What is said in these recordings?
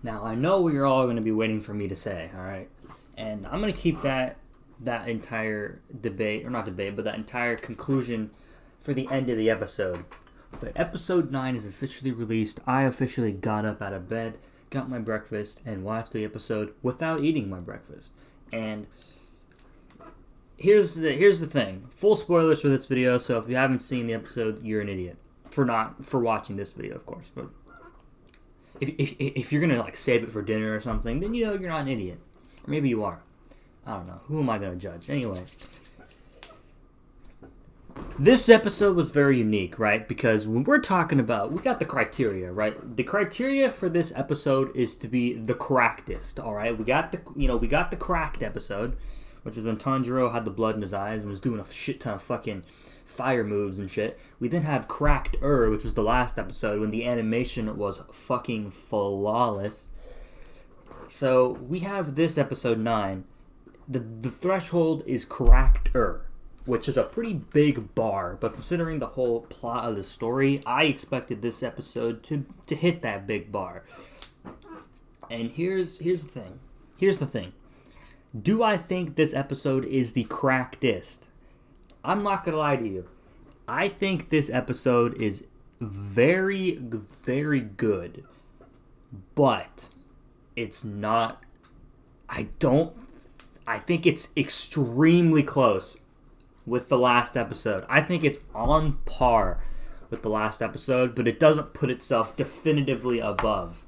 Now, I know what you're all going to be waiting for me to say, all right? And I'm going to keep that entire debate, or not debate, but that entire conclusion for the end of the episode. But episode 9 is officially released. I officially got up out of bed, got my breakfast, and watched the episode without eating my breakfast. And here's the thing. Full spoilers for this video, so if you haven't seen the episode, you're an idiot for watching this video, of course. But if you're gonna save it for dinner or something, then you're not an idiot. Or maybe you are. I don't know. Who am I gonna judge? Anyway, this episode was very unique, right? Because when we're talking about, we got the criteria, right? The criteria for this episode is to be the Cracked-est, all right? We got the Cracked episode, which was when Tanjiro had the blood in his eyes and was doing a shit ton of fucking fire moves and shit. We then have Cracked-er, which was the last episode when the animation was fucking flawless. So we have this episode 9. The threshold is Cracked-er, which is a pretty big bar, but considering the whole plot of the story, I expected this episode to hit that big bar. And here's the thing. Do I think this episode is the Cracked-est? I'm not gonna lie to you. I think this episode is very, very good, but it's not. I think it's extremely close with the last episode. I think it's on par with the last episode, but it doesn't put itself definitively above.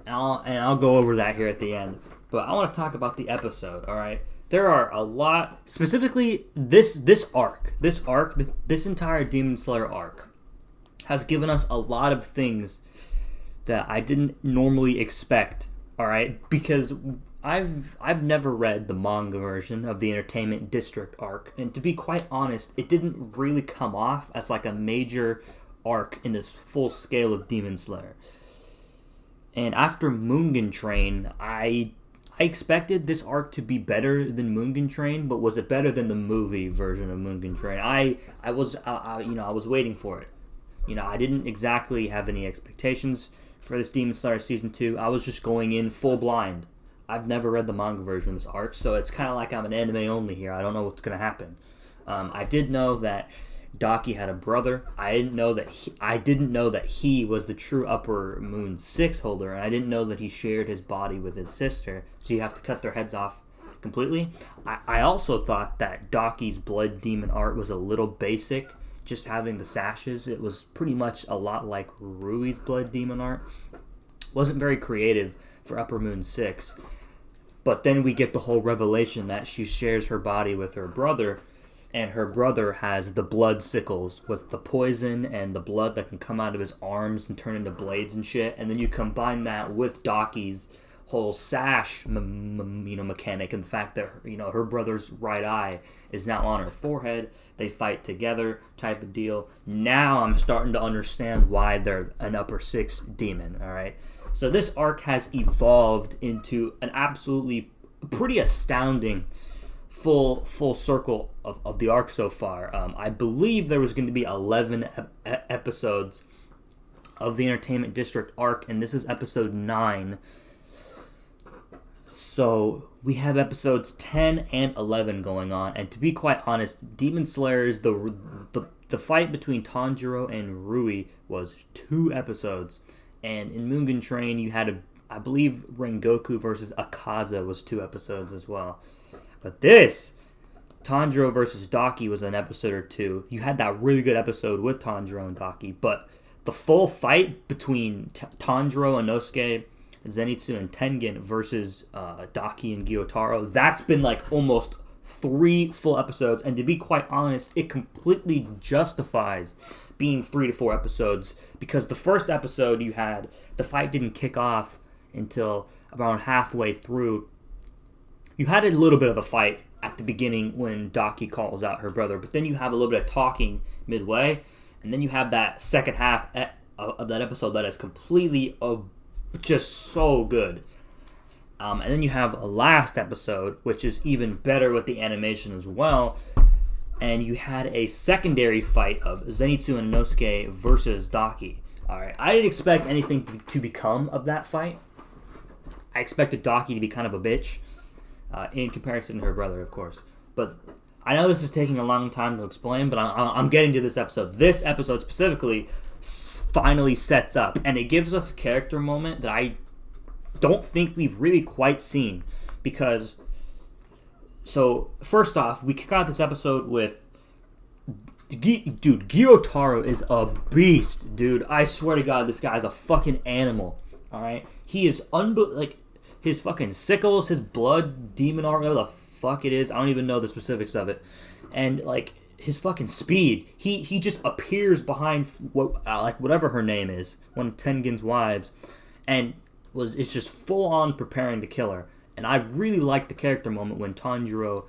And I'll go over that here at the end. But I want to talk about the episode, all right? There are a lot, specifically this entire Demon Slayer arc has given us a lot of things that I didn't normally expect, all right? Because I've never read the manga version of the Entertainment District arc, and to be quite honest, it didn't really come off as like a major arc in this full scale of Demon Slayer. And after Mugen Train, I expected this arc to be better than Mugen Train, but was it better than the movie version of Mugen Train? I was waiting for it. I didn't exactly have any expectations for this Demon Slayer Season 2. I was just going in full blind. I've never read the manga version of this arc, so it's kind of like I'm an anime only here. I don't know what's going to happen. I did know that Daki had a brother. I didn't know that he was the true Upper Moon 6 holder, and I didn't know that he shared his body with his sister, so you have to cut their heads off completely. I also thought that Daki's blood demon art was a little basic, just having the sashes. It was pretty much a lot like Rui's blood demon art. Wasn't very creative for Upper Moon 6. But then we get the whole revelation that she shares her body with her brother, and her brother has the blood sickles with the poison and the blood that can come out of his arms and turn into blades and shit. And then you combine that with Daki's whole sash, mechanic, and the fact that her brother's right eye is now on her forehead. They fight together, type of deal. Now I'm starting to understand why they're an Upper 6 demon. All right. So this arc has evolved into an absolutely pretty astounding full circle of the arc so far. I believe there was going to be 11 episodes of the Entertainment District arc, and this is episode 9. So we have episodes 10 and 11 going on, and to be quite honest, Demon Slayer's the fight between Tanjiro and Rui was 2 episodes. And in Mugen Train, you had, I believe, Rengoku versus Akaza was 2 episodes as well. But this, Tanjiro versus Daki, was an episode or 2. You had that really good episode with Tanjiro and Daki. But the full fight between Tanjiro, Inosuke, Zenitsu, and Tengen versus Daki and Gyotaro, that's been almost 3 full episodes. And to be quite honest, it completely justifies being 3 to 4 episodes, because the first episode you had, the fight didn't kick off until around halfway through. You had a little bit of a fight at the beginning when Daki calls out her brother, but then you have a little bit of talking midway, and then you have that second half of that episode that is completely just so good. And then you have a last episode, which is even better with the animation as well. And you had a secondary fight of Zenitsu and Inosuke versus Daki. Alright, I didn't expect anything to become of that fight. I expected Daki to be kind of a bitch, in comparison to her brother, of course. But I know this is taking a long time to explain, but I'm getting to this episode. This episode specifically finally sets up, and it gives us a character moment that I don't think we've really quite seen. Because, so, first off, we kick out this episode with... Dude, Gyotaro is a beast, dude. I swear to God, this guy's a fucking animal. Alright? He is his fucking sickles, his blood, demon art, whatever the fuck it is. I don't even know the specifics of it. And, like, his fucking speed. He just appears behind whatever her name is, one of Tengen's wives, and is just full on preparing to kill her. And I really like the character moment when Tanjiro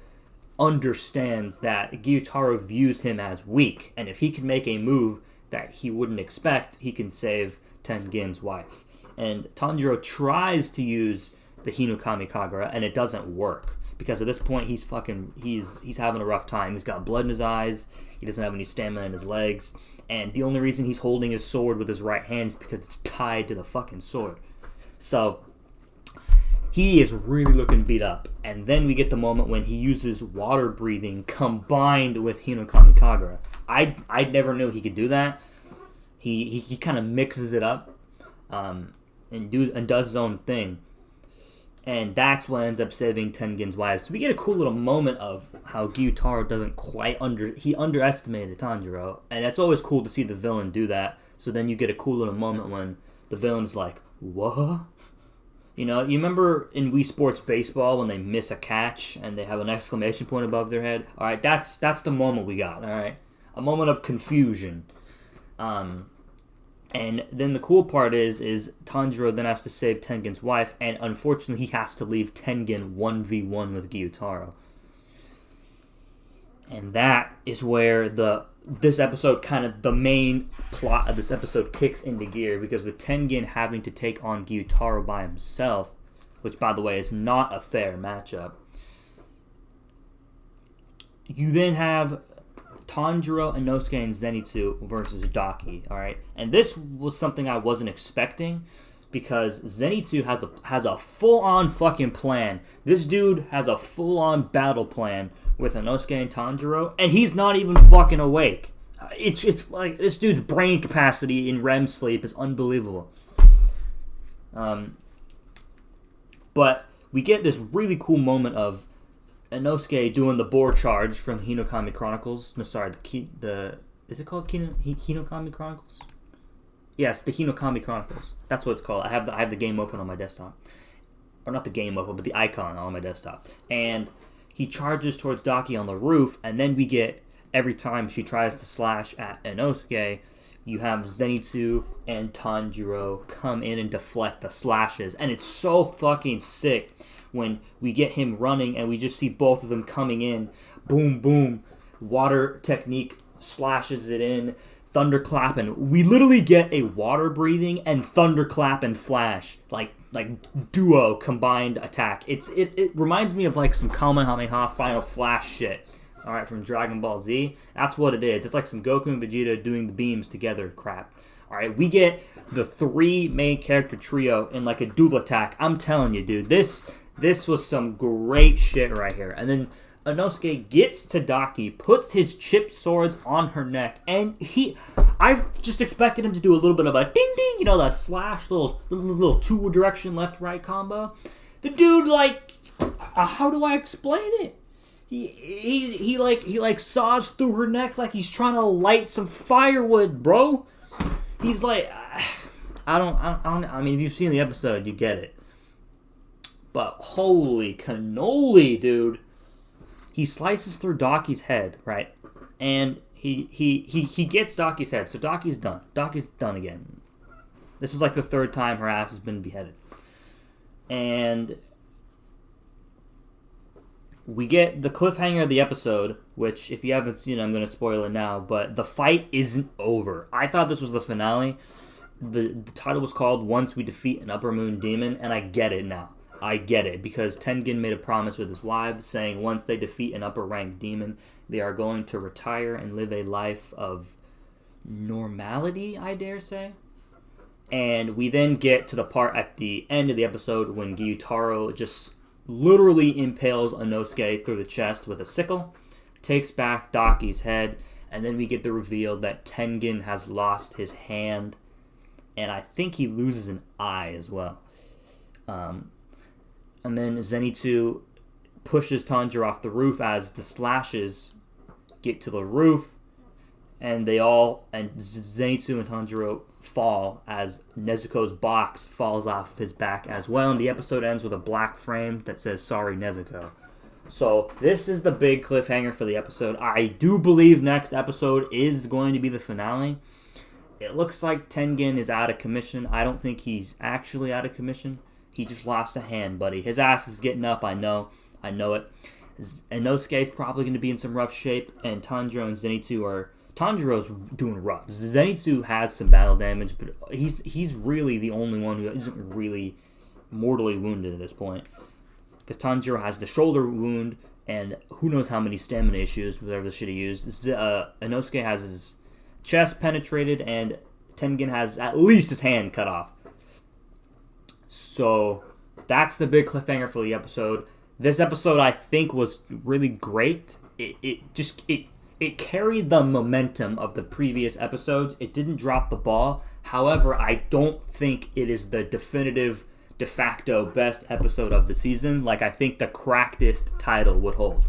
understands that Gyutaro views him as weak, and if he can make a move that he wouldn't expect, he can save Tengen's wife. And Tanjiro tries to use the Hinokami Kagura, and it doesn't work, because at this point he's having a rough time. He's got blood in his eyes, he doesn't have any stamina in his legs, and the only reason he's holding his sword with his right hand is because it's tied to the fucking sword. So he is really looking beat up. And then we get the moment when he uses water breathing combined with Hinokami Kagura. I never knew he could do that. He kind of mixes it up and does his own thing. And that's what ends up saving Tengen's wife. So we get a cool little moment of how Gyutaro doesn't quite he underestimated Tanjiro. And that's always cool to see the villain do that. So then you get a cool little moment when the villain's like, what? You know, you remember in Wii Sports Baseball when they miss a catch and they have an exclamation point above their head? All right, that's the moment we got, all right? A moment of confusion. And then the cool part is Tanjiro then has to save Tengen's wife, and unfortunately he has to leave Tengen 1v1 with Gyutaro. And that is where this episode, kind of the main plot of this episode, kicks into gear, because with Tengen having to take on Gyutaro by himself, which by the way is not a fair matchup, you then have Tanjiro, Inosuke, and Zenitsu versus Daki, alright? And this was something I wasn't expecting, because Zenitsu has a full-on fucking plan. This dude has a full-on battle plan with Inosuke and Tanjiro, and he's not even fucking awake. It's like, this dude's brain capacity in REM sleep is unbelievable. But we get this really cool moment of Inosuke doing the boar charge from Hinokami Chronicles. No, sorry, is it called Hinokami Chronicles? Yes, the Hinokami Chronicles. That's what it's called. I have the game open on my desktop. Or not the game open, but the icon on my desktop. And he charges towards Daki on the roof, and then we get, every time she tries to slash at Inosuke, you have Zenitsu and Tanjiro come in and deflect the slashes. And it's so fucking sick when we get him running and we just see both of them coming in. Boom, boom. Water technique slashes it in. Thunderclap, and we literally get a water breathing and thunderclap and flash, like duo combined attack. It reminds me of like some Kamehameha Final Flash shit, all right, from Dragon Ball Z. That's what it is. It's like some Goku and Vegeta doing the beams together crap. All right, we get the three main character trio in like a dual attack. I'm telling you, dude, this was some great shit right here. And then Inosuke gets to Daki, puts his chipped swords on her neck, and I've just expected him to do a little bit of a ding ding, you know, the slash, little two direction left right combo. The dude, like, how do I explain it? He saws through her neck like he's trying to light some firewood, bro. He's like, I mean, if you've seen the episode, you get it. But holy cannoli, dude. He slices through Daki's head, right? And he gets Daki's head. So Daki's done. Daki's done again. This is like the third time her ass has been beheaded. And we get the cliffhanger of the episode, which if you haven't seen it, I'm going to spoil it now. But the fight isn't over. I thought this was the finale. The title was called Once We Defeat an Upper Moon Demon, and I get it now. I get it, because Tengen made a promise with his wives saying once they defeat an upper-ranked demon, they are going to retire and live a life of normality, I dare say. And we then get to the part at the end of the episode when Gyutaro just literally impales Inosuke through the chest with a sickle, takes back Daki's head, and then we get the reveal that Tengen has lost his hand, and I think he loses an eye as well. And then Zenitsu pushes Tanjiro off the roof as the slashes get to the roof, and Zenitsu and Tanjiro fall as Nezuko's box falls off his back as well, and the episode ends with a black frame that says "Sorry, Nezuko." So this is the big cliffhanger for the episode. I do believe next episode is going to be the finale. It looks like Tengen is out of commission. I don't think he's actually out of commission. He just lost a hand, buddy. His ass is getting up, I know it. Inosuke is probably going to be in some rough shape, and Tanjiro and Zenitsu are... Tanjiro's doing rough. Zenitsu has some battle damage, but he's really the only one who isn't really mortally wounded at this point. Because Tanjiro has the shoulder wound, and who knows how many stamina issues, whatever the shit he used. Inosuke has his chest penetrated, and Tengen has at least his hand cut off. So that's the big cliffhanger for the episode. This episode, I think, was really great. It carried the momentum of the previous episodes. It didn't drop the ball. However, I don't think it is the definitive, de facto best episode of the season. Like I think the Cracked-est title would hold.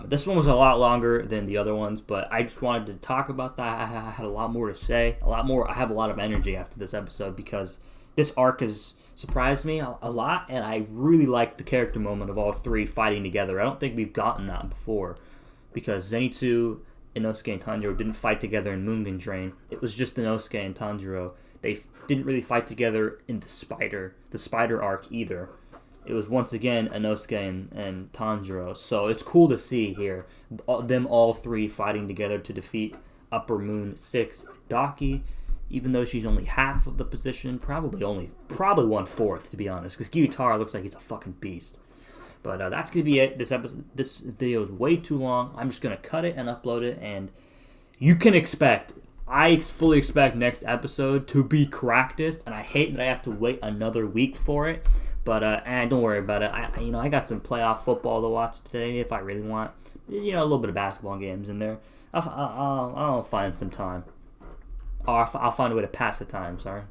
This one was a lot longer than the other ones, but I just wanted to talk about that. I had a lot more to say. I have a lot of energy after this episode because this arc has surprised me a lot, and I really like the character moment of all three fighting together. I don't think we've gotten that before. Because Zenitsu, Inosuke, and Tanjiro didn't fight together in Mugen Train. It was just Inosuke and Tanjiro. They didn't really fight together in the spider arc either. It was once again Inosuke and Tanjiro. So it's cool to see here them all three fighting together to defeat Upper Moon 6 Daki, even though she's only half of the position, probably 1/4 to be honest. Because Gyutaro looks like he's a fucking beast. But that's going to be it. This video is way too long. I'm just going to cut it and upload it. And you can expect, I fully expect next episode to be Cracked-est. And I hate that I have to wait another week for it. But don't worry about it. I got some playoff football to watch today if I really want. A little bit of basketball games in there. I'll find some time. Or I'll find a way to pass the time, sorry.